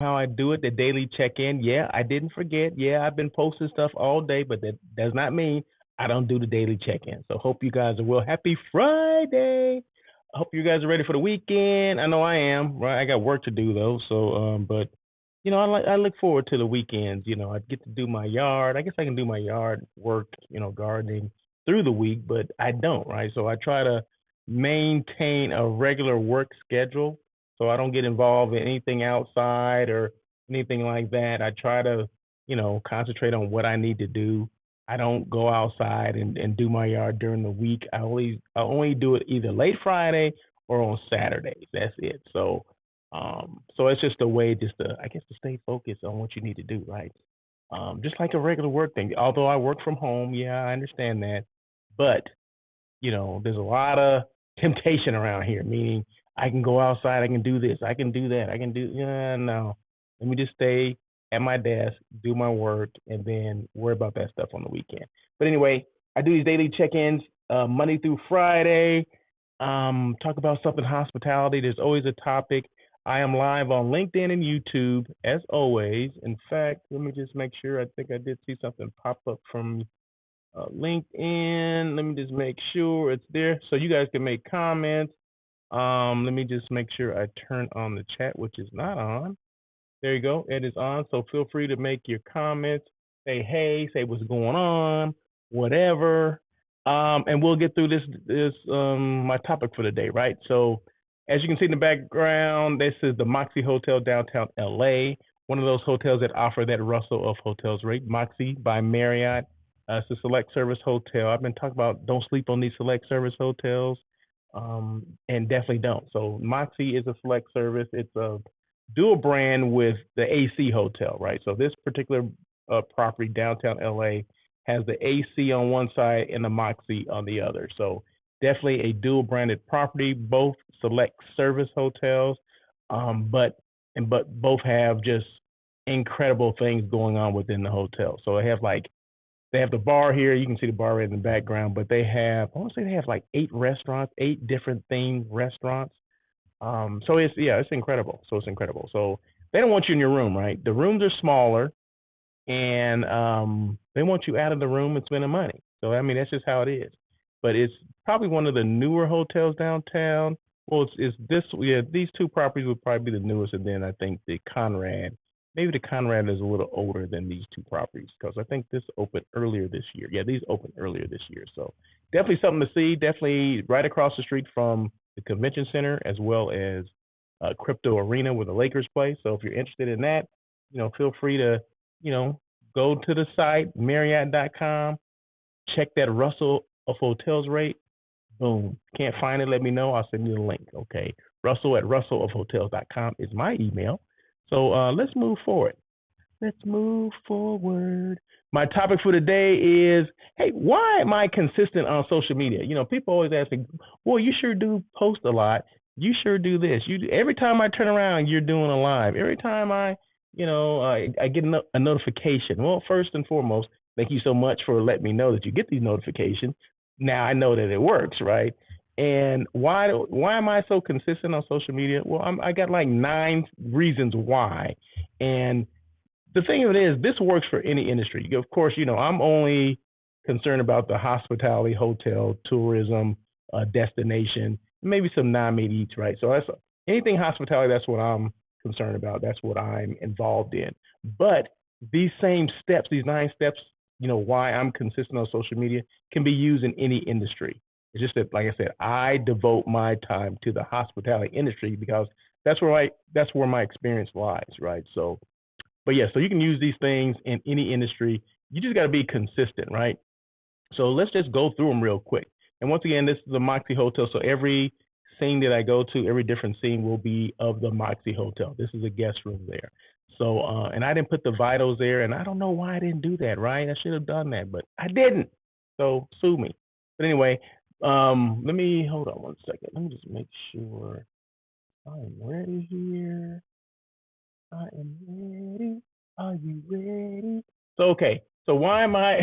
how I do it, the daily check-in. Yeah, I didn't forget. Yeah, I've been posting stuff all day, but that does not mean I don't do the daily check-in. So hope you guys are well. Happy Friday. I hope you guys are ready for the weekend. I know I am, right? I got work to do though. So but I look forward to the weekends. I get to do my yard. I guess I can do my yard work, gardening through the week, but I don't, right? So I try to maintain a regular work schedule so I don't get involved in anything outside or anything like that. I try to, concentrate on what I need to do. I don't go outside and do my yard during the week. I only do it either late Friday or on Saturdays. That's it. So it's just a way just to I guess to stay focused on what you need to do, right? Just like a regular work thing. Although I work from home, yeah, I understand that. But there's a lot of temptation around here, meaning I can go outside, I can do this, I can do that, I can do, yeah, no. Let me just stay at my desk, do my work, and then worry about that stuff on the weekend. But anyway, I do these daily check ins Monday through Friday. Talk about something hospitality. There's always a topic. I am live on LinkedIn and YouTube as always. In fact, let me just make sure. I think I did see something pop up from LinkedIn. Let me just make sure it's there so you guys can make comments. Let me just make sure I turn on the chat, which is not on. There you go. It is on. So feel free to make your comments. Say hey, say what's going on, whatever. And we'll get through this my topic for the day, right? So as you can see in the background, this is the Moxie Hotel downtown LA, one of those hotels that offer that Russell of hotels rate. Moxie by Marriott. It's a select service hotel. I've been talking about don't sleep on these select service hotels, and definitely don't. So Moxie is a select service. It's a dual brand with the AC Hotel, right? So this particular property downtown LA has the AC on one side and the Moxie on the other. So definitely a dual branded property, both select service hotels, but both have just incredible things going on within the hotel. So they have the bar here. You can see the bar right in the background, but I want to say they have like 8 restaurants, 8 different themed restaurants. So it's incredible. So it's incredible. So they don't want you in your room, right? The rooms are smaller, and they want you out of the room and spending money. So I mean, that's just how it is. But it's probably one of the newer hotels downtown. Well, it's this yeah. These two properties would probably be the newest, and then I think the Conrad. Maybe the Conrad is a little older than these two properties because I think this opened earlier this year. Yeah, these opened earlier this year. So definitely something to see. Definitely right across the street from the convention center as well as Crypto Arena where the Lakers play. So if you're interested in that, feel free to, you know, go to the site, Marriott.com, check that Russell of Hotels rate. Boom. Can't find it, let me know. I'll send you the link. Okay. Russell at russellofhotels.com is my email. So let's move forward. Let's move forward. My topic for today is, hey, why am I consistent on social media? People always ask me, well, you sure do post a lot. You sure do this. Every time I turn around, you're doing a live. Every time I get a notification. Well, first and foremost, thank you so much for letting me know that you get these notifications. Now I know that it works, right? And why am I so consistent on social media? Well, I got like 9 reasons why, and the thing of it is, this works for any industry. Of course, I'm only concerned about the hospitality, hotel, tourism, destination, maybe some non-meat eats, right? So that's anything hospitality. That's what I'm concerned about. That's what I'm involved in. But these same steps, these 9 steps, why I'm consistent on social media can be used in any industry. It's just that, like I said, I devote my time to the hospitality industry because that's where my experience lies, right? But yeah, so you can use these things in any industry. You just got to be consistent, right? So let's just go through them real quick. And once again, this is the Moxie Hotel. So every scene that I go to, every different scene will be of the Moxie Hotel. This is a guest room there. So, and I didn't put the vitals there, and I don't know why I didn't do that, right? I should have done that, but I didn't. So sue me. But anyway, let me hold on one second. Let me just make sure I'm ready here. I am ready. Are you ready? So okay. So why am I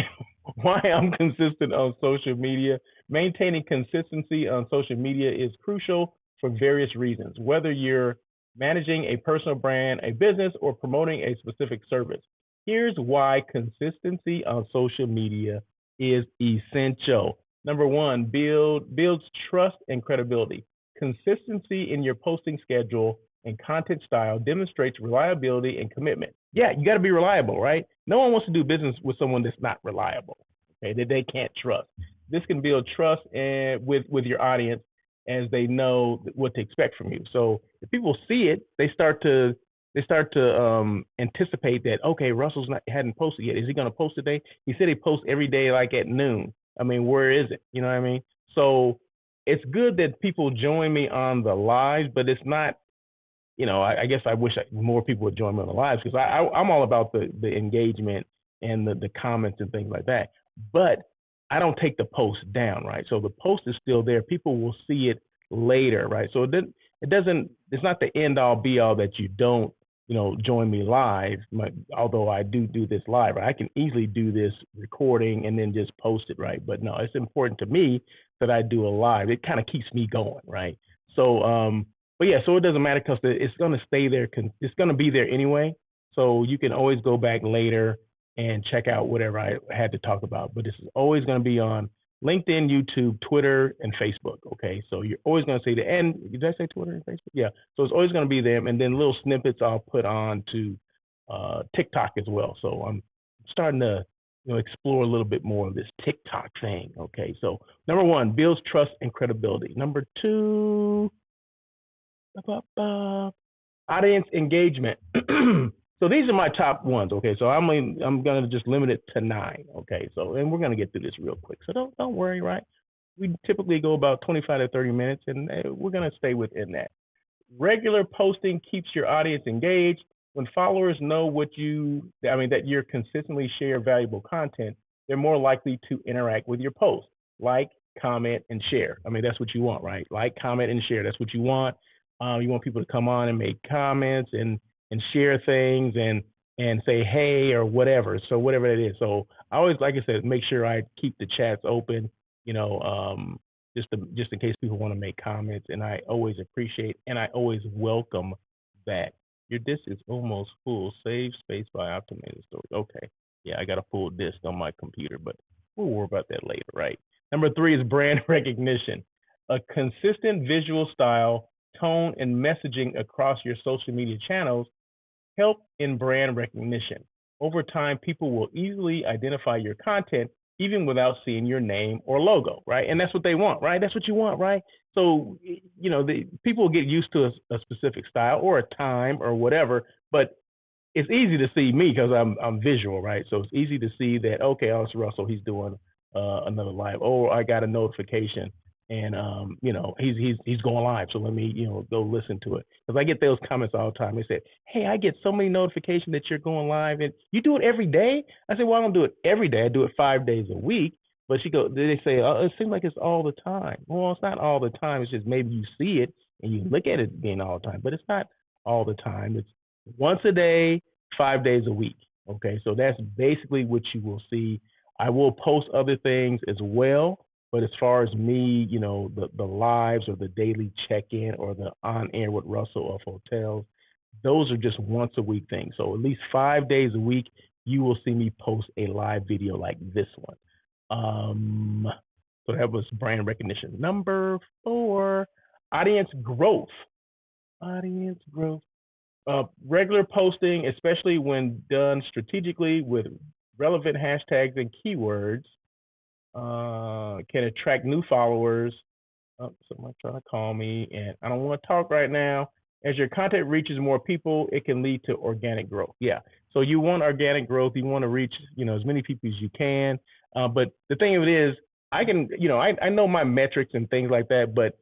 why I'm consistent on social media? Maintaining consistency on social media is crucial for various reasons. Whether you're managing a personal brand, a business, or promoting a specific service. Here's why consistency on social media is essential. Number one, builds trust and credibility. Consistency in your posting schedule and content style demonstrates reliability and commitment. Yeah, you got to be reliable, right? No one wants to do business with someone that's not reliable, okay, that they can't trust. This can build trust and with your audience as they know what to expect from you. So if people see it, they start to anticipate that, okay, Russell's not hadn't posted yet. Is he going to post today? He said he posts every day like at noon. I mean, where is it? You know what I mean? So it's good that people join me on the lives, but it's not, I guess I wish more people would join me on the lives, because I'm all about the engagement and the comments and things like that. But I don't take the post down, right? So the post is still there. People will see it later, right? So it's not the end all be all that you don't, join me live. Although I do this live, right? I can easily do this recording and then just post it, right? But no, it's important to me that I do a live. It kind of keeps me going, right? So, but yeah, so it doesn't matter because it's going to stay there. It's going to be there anyway. So you can always go back later and check out whatever I had to talk about. But this is always going to be on LinkedIn, YouTube, Twitter, and Facebook. Okay, so you're always going to see the end. Did I say Twitter and Facebook? Yeah. So it's always going to be them, and then little snippets I'll put on to TikTok as well. So I'm starting to explore a little bit more of this TikTok thing. Okay, so number one, builds trust and credibility. Number two, audience engagement. So these are my top ones. Okay, so I'm gonna just limit it to 9. Okay, so and we're gonna get through this real quick. So don't worry, right? We typically go about 25 to 30 minutes, and we're gonna stay within that. Regular posting keeps your audience engaged. When followers know that you're consistently share valuable content, they're more likely to interact with your post. Like, comment, and share. I mean, that's what you want, right? Like, comment, and share. That's what you want. You want people to come on and make comments and share things and say hey or whatever. So whatever that is. So I always, like I said, make sure I keep the chats open. Just in case people want to make comments, and I always appreciate and I always welcome that. Your disk is almost full. Save space by optimizing storage. Okay, yeah, I got a full disk on my computer, but we'll worry about that later, right? Number 3 is brand recognition. A consistent visual style, tone, and messaging across your social media channels help in brand recognition. Over time, people will easily identify your content even without seeing your name or logo, right? And that's what they want, right? That's what you want, right? So, the people will get used to a specific style or a time or whatever, but it's easy to see me because I'm visual, right? So it's easy to see that, okay, oh, it's Russell, he's doing another live. Oh, I got a notification, and he's going live, so let me go listen to it, because I get those comments all the time. They say, hey, I get so many notifications that you're going live, and you do it every day. I say, well, I don't do it every day. I do it 5 days a week. But they say, oh, it seems like it's all the time. Well, it's not all the time. It's just maybe you see it and you look at it being all the time, but it's not all the time. It's once a day, 5 days a week. Okay, so that's basically what you will see. I will post other things as well, but as far as me, the lives or the daily check-in or the on-air with Russell of Hotels, those are just once a week things. So at least 5 days a week, you will see me post a live video like this one. So that was brand recognition. Number 4, audience growth. Audience growth. Regular posting, especially when done strategically with relevant hashtags and keywords, can attract new followers. Someone's trying to call me, and I don't want to talk right now. As your content reaches more people, it can lead to organic growth. Yeah. So you want organic growth. You want to reach, as many people as you can. But the thing of it is, I can, I know my metrics and things like that, but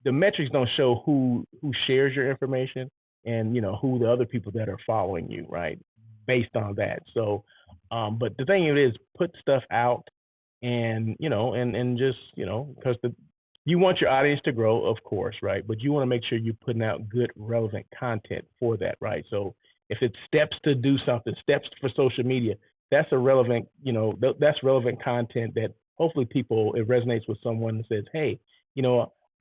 the metrics don't show who shares your information and, who the other people that are following you, right? Based on that. So, but the thing of it is, put stuff out and, and just, because you want your audience to grow, of course, right? But you want to make sure you're putting out good, relevant content for that, right? So if it's steps to do something, steps for social media, that's a relevant, that's relevant content that hopefully it resonates with someone that says, hey,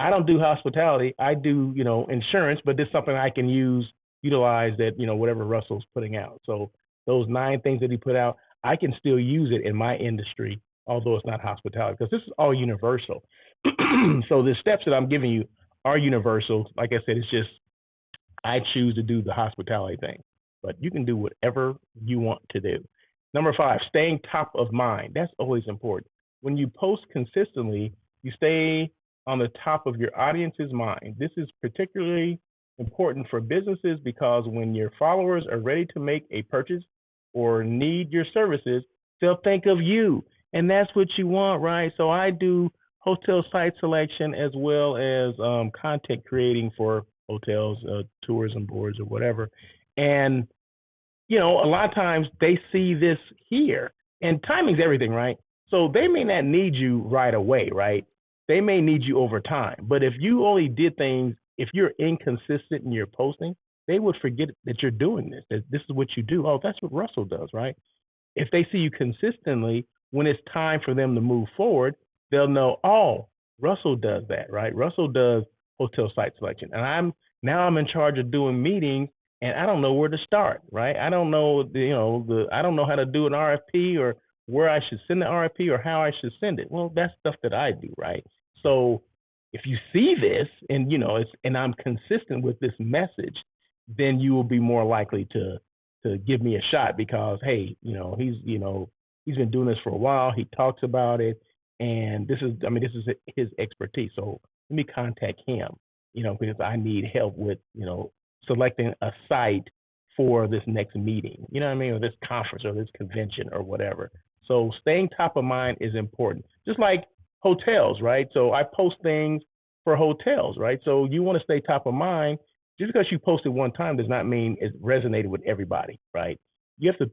I don't do hospitality. I do, insurance, but this is something I can utilize that, whatever Russell's putting out. So those 9 things that he put out, I can still use it in my industry, although it's not hospitality, because this is all universal. So the steps that I'm giving you are universal. Like I said, it's just I choose to do the hospitality thing, but you can do whatever you want to do. Number 5, staying top of mind. That's always important. When you post consistently, you stay on the top of your audience's mind. This is particularly important for businesses because when your followers are ready to make a purchase or need your services, they'll think of you. And that's what you want, right? So I do hotel site selection as well as content creating for hotels, tourism boards, or whatever. And a lot of times they see this here, and timing's everything, right? So they may not need you right away, right? They may need you over time. But if you only did things, if you're inconsistent in your posting, they would forget that you're doing this, that this is what you do. Oh, that's what Russell does, right? If they see you consistently, when it's time for them to move forward, they'll know, oh, Russell does that, right? Russell does hotel site selection. And I'm in charge of doing meetings and I don't know where to start, right? I don't know, I don't know how to do an RFP or where I should send the RFP or how I should send it. Well, that's stuff that I do, right? So if you see this and and I'm consistent with this message, then you will be more likely to give me a shot because hey, he's been doing this for a while. He talks about it, and this is his expertise. So let me contact him, because I need help with selecting a site for this next meeting, or this conference or this convention or whatever. So staying top of mind is important. Just like hotels, right? So I post things for hotels, right? So you want to stay top of mind. Just because you posted one time does not mean it resonated with everybody, right? You have to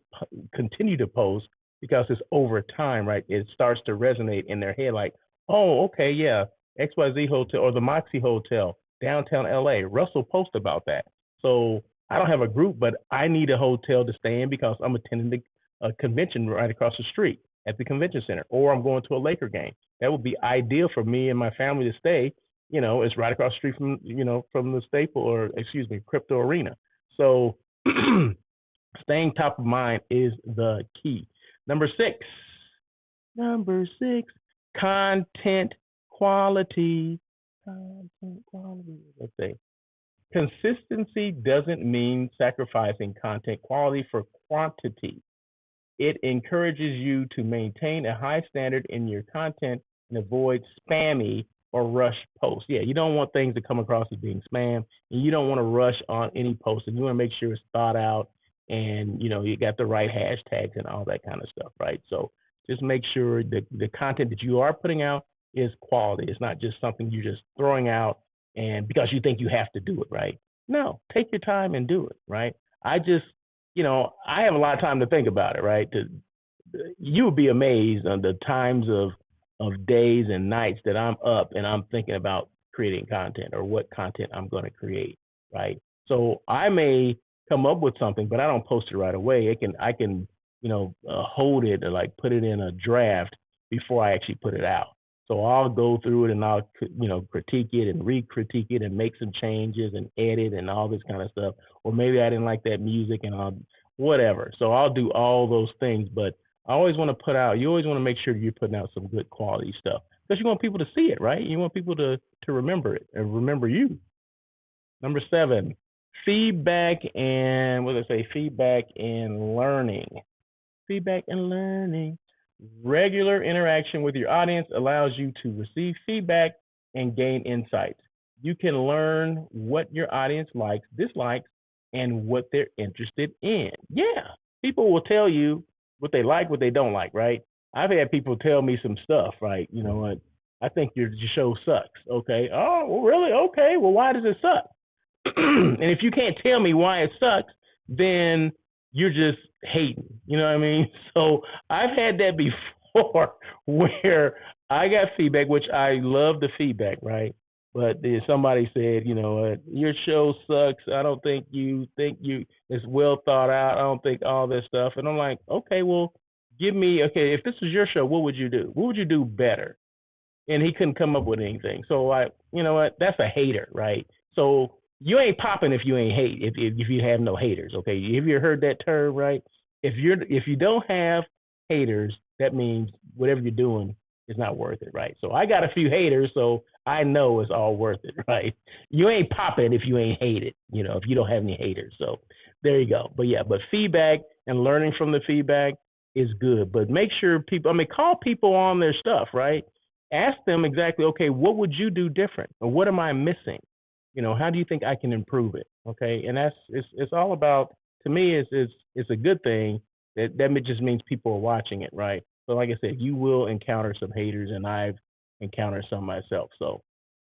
continue to post because it's over time, right? It starts to resonate in their head like, oh, okay, yeah, XYZ Hotel or the Moxie Hotel, downtown LA. Russell posted about that. So I don't have a group, but I need a hotel to stay in because I'm attending a convention right across the street at the convention center, or I'm going to a Laker game. That would be ideal for me and my family to stay. It's right across the street from the Crypto Arena. So staying top of mind is the key. Number six, content quality. Let's say consistency doesn't mean sacrificing content quality for quantity. It encourages you to maintain a high standard in your content and avoid spammy or rush posts. Yeah, you don't want things to come across as being spam, and you don't want to rush on any post, and you want to make sure it's thought out and you got the right hashtags and all that kind of stuff, right? So just make sure that the content that you are putting out is quality. It's not just something you're just throwing out and because you think you have to do it, right? No, take your time and do it, right? I have a lot of time to think about it, right? You would be amazed on the times of days and nights that I'm up and I'm thinking about creating content or what content I'm going to create, right? So I may come up with something, but I don't post it right away. I can hold it or like put it in a draft before I actually put it out. So I'll go through it and I'll critique it and re-critique it and make some changes and edit and all this kind of stuff. Or maybe I didn't like that music and I'll whatever. So I'll do all those things, but you always want to make sure you're putting out some good quality stuff because you want people to see it, right? You want people to remember it and remember you. Number 7, feedback and learning. Feedback and learning. Regular interaction with your audience allows you to receive feedback and gain insights. You can learn what your audience likes, dislikes, and what they're interested in. Yeah, people will tell you what they like, what they don't like, right? I've had people tell me some stuff, right? I think your show sucks. Okay. Oh, well, really? Okay. Well, why does it suck? And if you can't tell me why it sucks, then you're just hating. You know what I mean? So I've had that before where I got feedback, which I love the feedback, right? But somebody said, your show sucks. I don't think it's well thought out. I don't think all this stuff. And I'm like, okay, well, if this was your show, what would you do? What would you do better? and he couldn't come up with anything. So you know what? That's a hater, right? So you ain't popping if you ain't hate if you have no haters. Okay, have you heard that term, right? If you don't have haters, that means whatever you're doing is not worth it, right? So I got a few haters, so I know it's all worth it, right? You ain't popping if you ain't hated, you know, if you don't have any haters. So there you go. But yeah, but feedback and learning from the feedback is good. But make sure people, I mean, call people on their stuff, right? Ask them exactly, okay, what would you do different? Or what am I missing? You know, how do you think I can improve it? Okay. And it's all about, to me, it's a good thing that just means people are watching it, right? So like I said, you will encounter some haters, and I've encountered some myself. So,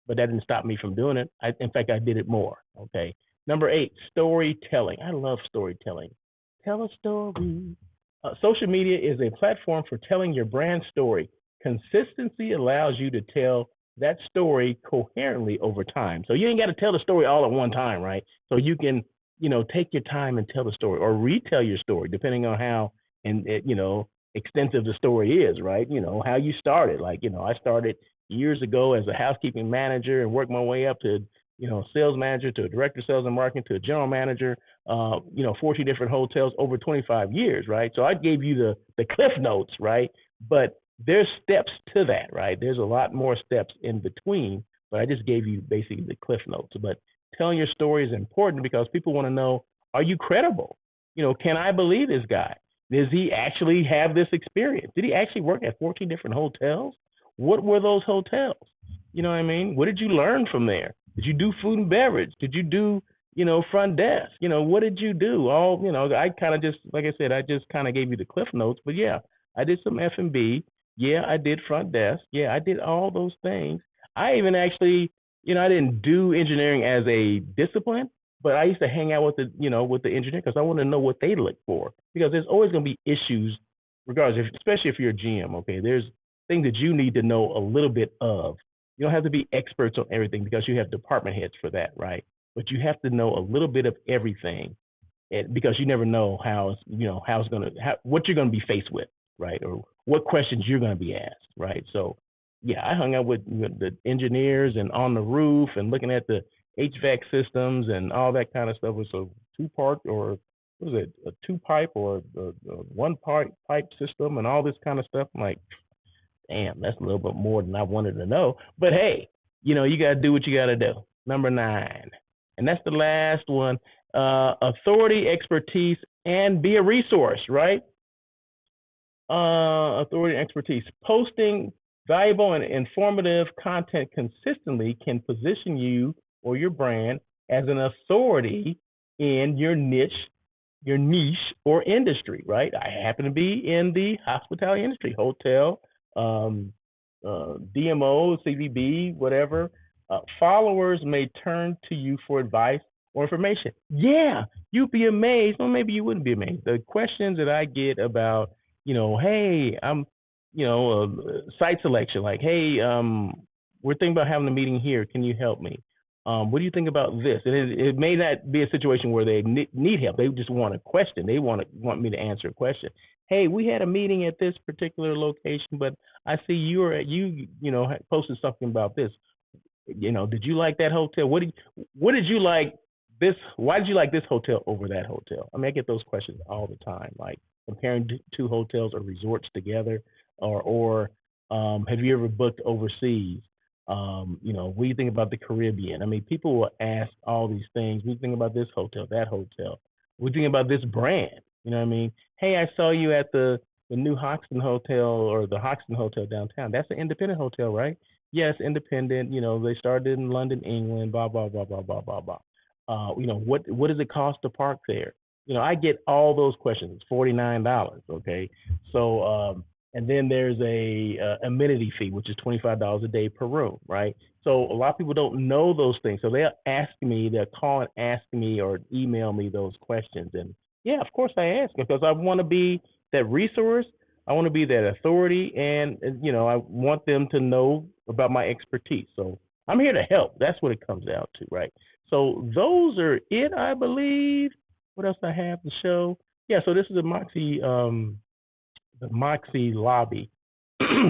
but that didn't stop me from doing it. In fact, I did it more. Okay. Number 8, storytelling. I love storytelling. Tell a story. Social media is a platform for telling your brand story. Consistency allows you to tell that story coherently over time. So you ain't got to tell the story all at one time, right? So you can, you know, take your time and tell the story, or retell your story, depending on how you know, extensive the story is, right? You know, how you started. Like, you know, I started years ago as a housekeeping manager and worked my way up to, you know, sales manager, to a director of sales and marketing, to a general manager, you know, 40 different hotels over 25 years, right? So I gave you the cliff notes, right? But there's steps to that, right? There's a lot more steps in between, but I just gave you basically the cliff notes. But telling your story is important because people want to know, are you credible? You know, can I believe this guy? Does he actually have this experience? Did he actually work at 14 different hotels? What were those hotels? You know what I mean? What did you learn from there? Did you do food and beverage? Did you do, you know, front desk? You know, what did you do? All, you know, I kind of just, like I said, I just kind of gave you the cliff notes. But yeah, I did some F&B. Yeah, I did front desk. Yeah, I did all those things. I even actually, you know, I didn't do engineering as a discipline, but I used to hang out with the, you know, with the engineer because I want to know what they look for, because there's always going to be issues, regardless, especially if you're a GM. Okay, there's things that you need to know a little bit of. You don't have to be experts on everything because you have department heads for that, right? But you have to know a little bit of everything, and because you never know how it's, you know, how it's gonna, what you're gonna be faced with, right? Or what questions you're gonna be asked, right? So, yeah, I hung out with the engineers and on the roof and looking at the HVAC systems and all that kind of stuff. It was a two-part, or what was it, a two-pipe or a one-pipe system and all this kind of stuff. I'm like, damn, that's a little bit more than I wanted to know. But hey, you know, you got to do what you got to do. Number 9, and that's the last one, authority, expertise, and be a resource, right? Authority and expertise. Posting valuable and informative content consistently can position you or your brand as an authority in your niche or industry, right? I happen to be in the hospitality industry, hotel, um, DMO, CVB, whatever. Followers may turn to you for advice or information. Yeah, you'd be amazed, or maybe you wouldn't be amazed. The questions that I get about, you know, hey, I'm, you know, site selection, like, hey, we're thinking about having a meeting here. Can you help me? What do you think about this? And it may not be a situation where they need help. They just want a question. They want me to answer a question. Hey, we had a meeting at this particular location, but I see you know, posted something about this. You know, did you like that hotel? What did you like this? Why did you like this hotel over that hotel? I mean, I get those questions all the time, like comparing two hotels or resorts together, or have you ever booked overseas? You know, what do you think about the Caribbean? I mean, people will ask all these things. What do you think about this hotel, that hotel? What do you think about this brand? You know what I mean? Hey, I saw you at the new Hoxton Hotel, or the Hoxton Hotel downtown. That's an independent hotel, right? Yes, independent. You know, they started in London, England. Blah blah blah blah blah blah blah. You know, what does it cost to park there? You know, I get all those questions. It's $49. Okay, so and then there's a amenity fee, which is $25 a day per room, right? So a lot of people don't know those things. So they'll ask me, they'll call and ask me or email me those questions. And yeah, of course I ask, because I want to be that resource. I want to be that authority, and you know, I want them to know about my expertise. So I'm here to help. That's what it comes out to, right? So those are it, I believe. What else I have to show? Yeah, so this is the Moxie lobby.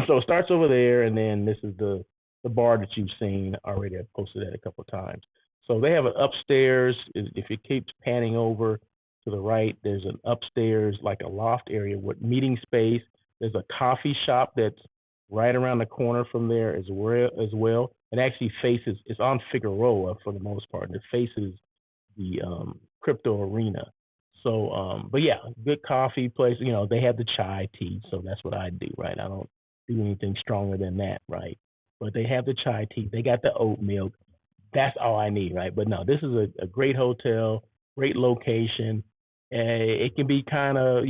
So it starts over there, and then this is the bar that you've seen already. I've posted that a couple of times. So they have an upstairs. If it keeps panning over to the right, there's an upstairs, like a loft area with meeting space. There's a coffee shop that's right around the corner from there as well. It actually faces. It's on Figueroa for the most part, and it faces the crypto arena. So, but yeah, good coffee place. You know, they have the chai tea, so that's what I do, right? I don't do anything stronger than that, right? But they have the chai tea. They got the oat milk. That's all I need, right? But no, this is a great hotel, great location. It can be kind of,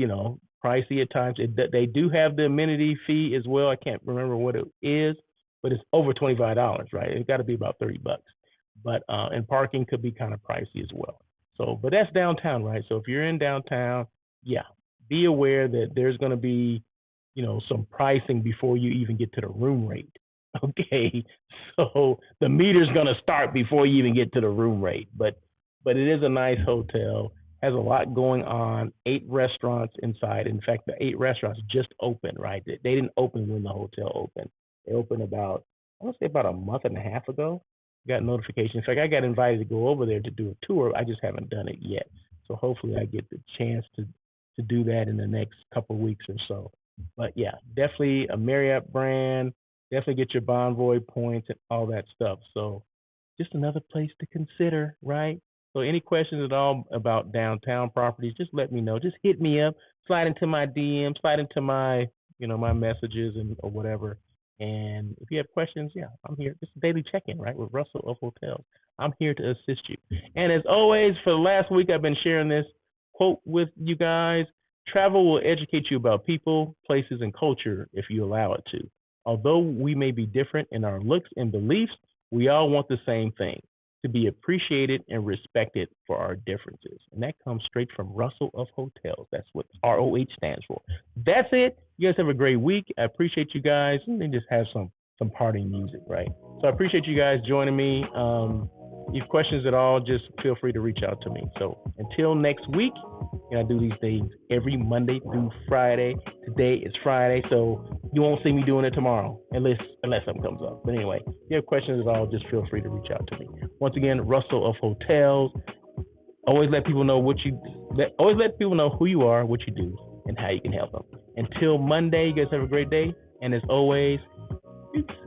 pricey at times. They do have the amenity fee as well. I can't remember what it is, but it's over $25, right? It's got to be about $30. But and parking could be kind of pricey as well. So, but that's downtown, right? So if you're in downtown, yeah, be aware that there's going to be, some pricing before you even get to the room rate. Okay, so the meter's going to start before you even get to the room rate. But it is a nice hotel. Has a lot going on. 8 restaurants inside. In fact, the 8 restaurants just opened. Right, they didn't open when the hotel opened. They opened about, I want to say, about a month and a half ago. Got notification. In fact, I got invited to go over there to do a tour. I just haven't done it yet. So hopefully I get the chance to do that in the next couple of weeks or so. But yeah, definitely a Marriott brand. Definitely get your Bonvoy points and all that stuff. So just another place to consider, right? So any questions at all about downtown properties, just let me know. Just hit me up, slide into my DM, slide into my, my messages and or whatever. And if you have questions, yeah, I'm here. Just a daily check-in, right, with Russell of Hotels. I'm here to assist you. And as always, for the last week, I've been sharing this quote with you guys. Travel will educate you about people, places, and culture if you allow it to. Although we may be different in our looks and beliefs, we all want the same thing, to be appreciated and respected for our differences. And that comes straight from Russell of Hotels. That's what ROH stands for. That's it. You guys have a great week. I appreciate you guys. And then just have some partying music, right? So I appreciate you guys joining me. If you have questions at all, just feel free to reach out to me. So until next week, I do these things every Monday through Friday. Today is Friday, so you won't see me doing it tomorrow unless something comes up. But anyway, if you have questions at all, just feel free to reach out to me. Once again, Russell of Hotels. Always let people know always let people know who you are, what you do, and how you can help them. Until Monday, you guys have a great day. And as always, peace.